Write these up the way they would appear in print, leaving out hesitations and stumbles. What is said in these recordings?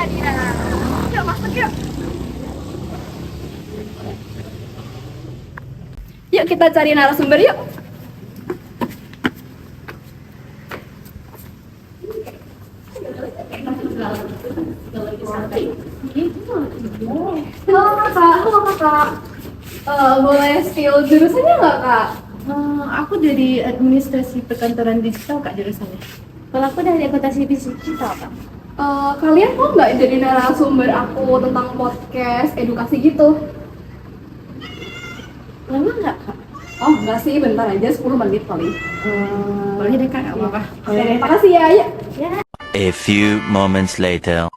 Nah, dia. Yuk masuk yuk. Yuk kita cari narasumber yuk. Halo kakak. Boleh spill jurusannya nggak kak? Aku dari administrasi perkantoran digital kak jurusannya. Kalau aku dari akuntansi bisnis digital kak. Kalian mau nggak jadi narasumber aku tentang podcast edukasi gitu? Lama nggak kak? Oh enggak sih, bentar aja 10 menit paling. Boleh deh kak, nggak apa-apa. Oke, makasih ya. Yuk. A few moments later.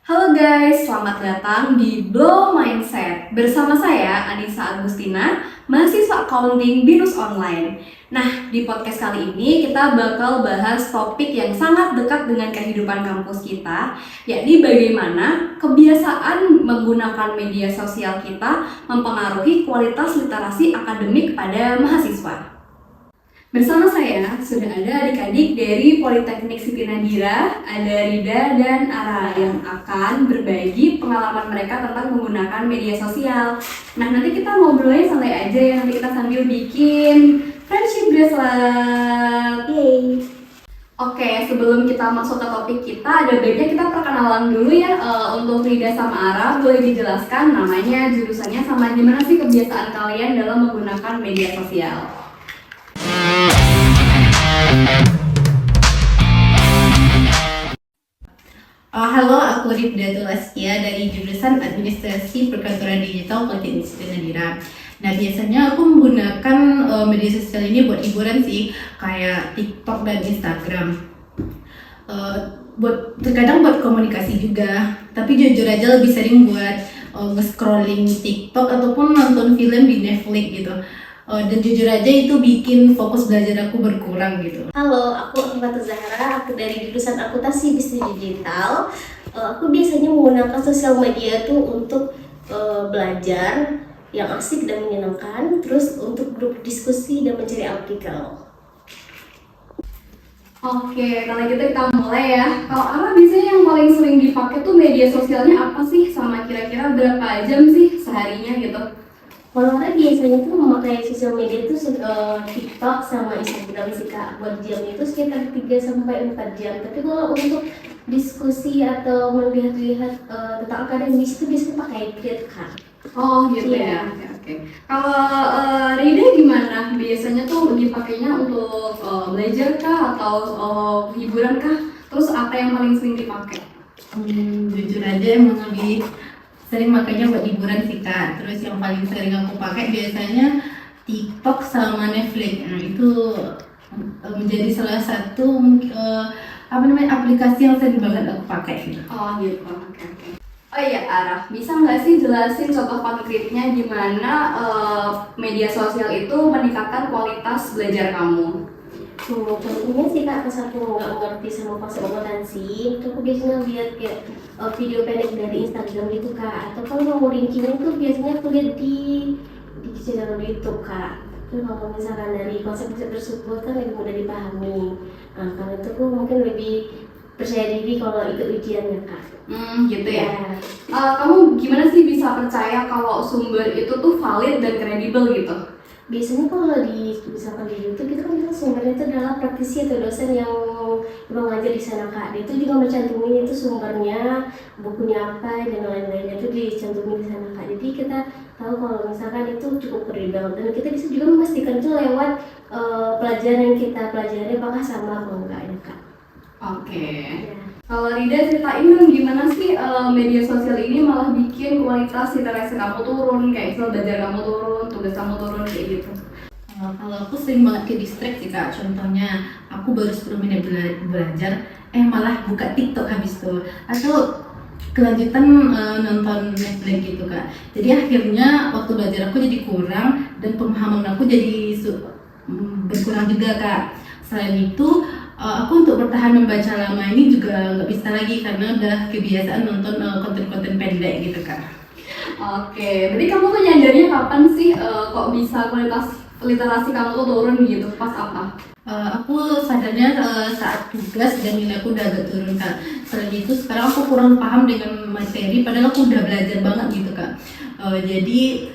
Halo guys, selamat datang di Blow Mindset. Bersama saya Anissa Agustina, mahasiswa accounting BINUS Online. Nah, di podcast kali ini kita bakal bahas topik yang sangat dekat dengan kehidupan kampus kita, yakni bagaimana kebiasaan menggunakan media sosial kita mempengaruhi kualitas literasi akademik pada mahasiswa. Bersama saya sudah ada adik-adik dari Politeknik Siti Nadira, ada Rida dan Ara yang akan berbagi pengalaman mereka tentang menggunakan media sosial. Nah, nanti kita ngobrolnya santai aja ya, nanti kita sambil bikin friendship bracelet. Yeay. Oke, sebelum kita masuk ke topik kita, ada baiknya kita perkenalan dulu ya. Untuk Rida sama Ara, boleh dijelaskan namanya, jurusannya, sama gimana sih kebiasaan kalian dalam menggunakan media sosial? Halo, aku Rifda Tulaskia dari jurusan Administrasi Perkantoran Digital Politeknik Siti Nadira. Nah, biasanya aku menggunakan media sosial ini buat hiburan sih, kayak TikTok dan Instagram. Terkadang buat komunikasi juga, tapi jujur aja lebih sering buat nge-scrolling TikTok ataupun nonton film di Netflix gitu. Dan jujur aja itu bikin fokus belajar aku berkurang gitu. Halo, aku Ahmad Zahra. Aku dari jurusan akuntansi bisnis digital. Aku biasanya menggunakan sosial media tuh untuk belajar yang asik dan menyenangkan, terus untuk grup diskusi dan mencari artikel. Oke, kalau gitu kita mulai ya. Kalau Ara biasanya yang paling sering dipakai tuh media sosialnya apa sih? Sama kira-kira berapa jam sih seharinya gitu? Kalau orang biasanya tuh memakai sosial media itu TikTok sama Instagram sih kak. Buat jamnya itu sekitar 3-4 jam. Tapi kalau untuk diskusi atau melihat-lihat tentang akademis itu biasanya pakai Thread kak. Oh gitu Iya. ya, oke. Kalau Rida gimana? Biasanya tuh dipakainya untuk belajar kah atau hiburan kah? Terus apa yang paling sering dipakai? Jujur aja emang lebih sering makanya buat hiburan sih kak. Terus yang paling sering aku pakai biasanya TikTok sama Netflix. Nah, itu menjadi salah satu aplikasi yang sering banget aku pakai gitu. Oh gitu, oke. Oh iya Ara, bisa nggak sih jelasin contoh konkretnya gimana media sosial itu meningkatkan kualitas belajar kamu? Contohnya sih kak, pas aku nggak ngerti sama konsep akuntansi, itu aku biasanya lihat kayak video pendek dari Instagram gitu kak. Atau kalau mau linkinnya tuh biasanya aku lihat di channel YouTube kak. Terus kalau misalkan dari konsep-konsep tersebut kan lebih mudah dipahami. Nah, karena itu aku mungkin lebih percaya diri kalau ikut ujiannya kak. Gitu ya. Kamu gimana sih bisa percaya kalau sumber itu tuh valid dan kredibel gitu? Biasanya kalau misalkan di YouTube itu kan sumbernya itu adalah praktisi atau dosen yang mengajar di sana kak. Dia itu juga mencantumin itu sumbernya, bukunya apa dan lain-lainnya itu dicantumin di sana kak. Jadi kita tahu kalau misalkan itu cukup kredibel dan kita bisa juga memastikan itu lewat pelajaran yang kita pelajari apakah sama atau enggak ya kak. Oke. Ya. Kalau Rida ceritain dong gimana sih media sosial ini malah bikin kualitas literasi kamu turun, kayak misal belajar kamu turun, tugas kamu turun kayak gitu. Kalau aku sering banget ke distract sih kak. Contohnya aku baru 10 menit belajar, malah buka TikTok habis itu, atau kelanjutan nonton Netflix gitu kak. Jadi akhirnya waktu belajar aku jadi kurang dan pemahaman aku jadi berkurang juga kak. Selain itu aku untuk bertahan membaca lama ini juga nggak bisa lagi karena udah kebiasaan nonton konten-konten pendek gitu kak. Oke, berarti kamu tuh nyadarnya kapan sih kok bisa kualitas literasi kamu tuh turun gitu pas apa? Aku sadarnya saat tugas dan nilai aku udah agak turun Kak. Selain itu sekarang aku kurang paham dengan materi padahal aku udah belajar banget gitu Kak. Jadi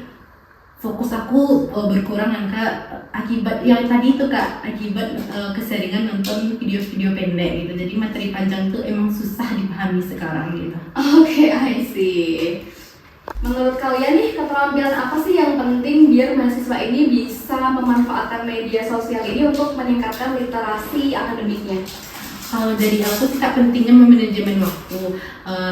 fokus aku berkurang kan Kak, akibat yang tadi itu Kak, akibat keseringan nonton video-video pendek gitu. Jadi materi panjang tuh emang susah dipahami sekarang gitu. Oke, I see. Menurut kalian nih, keterampilan apa sih yang penting biar mahasiswa ini bisa memanfaatkan media sosial ini untuk meningkatkan literasi akademiknya? Kalau dari aku sih Kak, pentingnya memanajemen waktu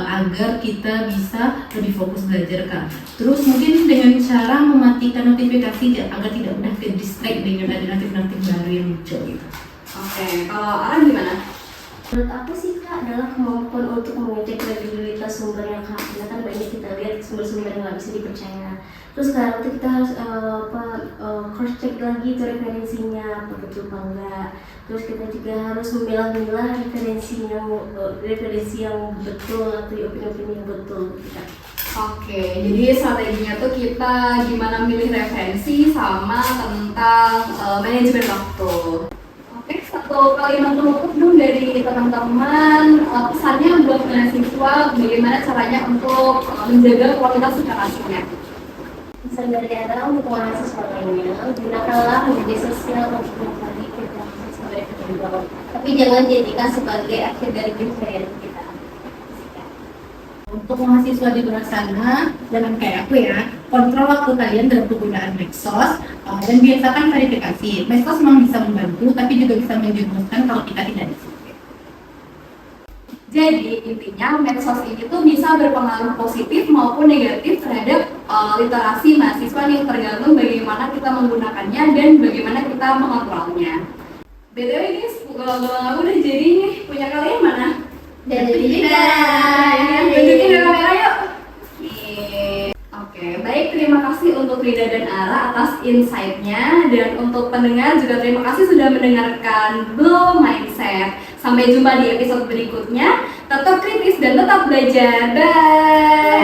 agar kita bisa lebih fokus belajar Kak. Terus mungkin dengan cara mematikan notifikasi agar tidak mudah ke distract dengan ada notif-notif baru yang muncul gitu. Oke, kalau Ara gimana? Menurut aku sih Kak adalah kemampuan untuk mengecek kredibilitas sumbernya Kak. Karena kan banyak kita lihat sumber-sumber yang nggak bisa dipercaya. Terus sekarang tuh kita harus cross check lagi itu referensinya apa betul apa enggak. Terus kita juga harus memilah-milah referensi yang betul atau opini-opini yang betul gitu Kak. Oke, jadi strateginya tuh kita gimana milih referensi sama tentang manajemen waktu. Oke, satu kalimat penutup dong dari teman-teman, pesannya buat mahasiswa bagaimana caranya untuk menjaga kualitas literasinya. Pesan dari Ara untuk mahasiswa lainnya, gunakanlah media sosial untuk mencari informasi sebagai penyumbang, tapi jangan jadikan sebagai akhir dari pencarian kita. Untuk mahasiswa di luar sana, jangan kayak aku ya, kontrol waktu kalian dalam penggunaan medsos dan biasakan verifikasi. Medsos memang bisa membantu, tapi juga bisa menjerumuskan kalau kita tidak disiplin. Jadi intinya medsos ini tuh bisa berpengaruh positif maupun negatif terhadap literasi mahasiswa nih, tergantung bagaimana kita menggunakannya dan bagaimana kita mengontrolnya. BTW ini aku udah jadi nih, punya kalian mana? Dan Ini tunjukin ke kamera yuk. Oke, baik, terima kasih untuk Rida dan Ara atas insight-nya, dan untuk pendengar juga terima kasih sudah mendengarkan Blow Mindset. Sampai jumpa di episode berikutnya. Tetap kritis dan tetap belajar. Bye.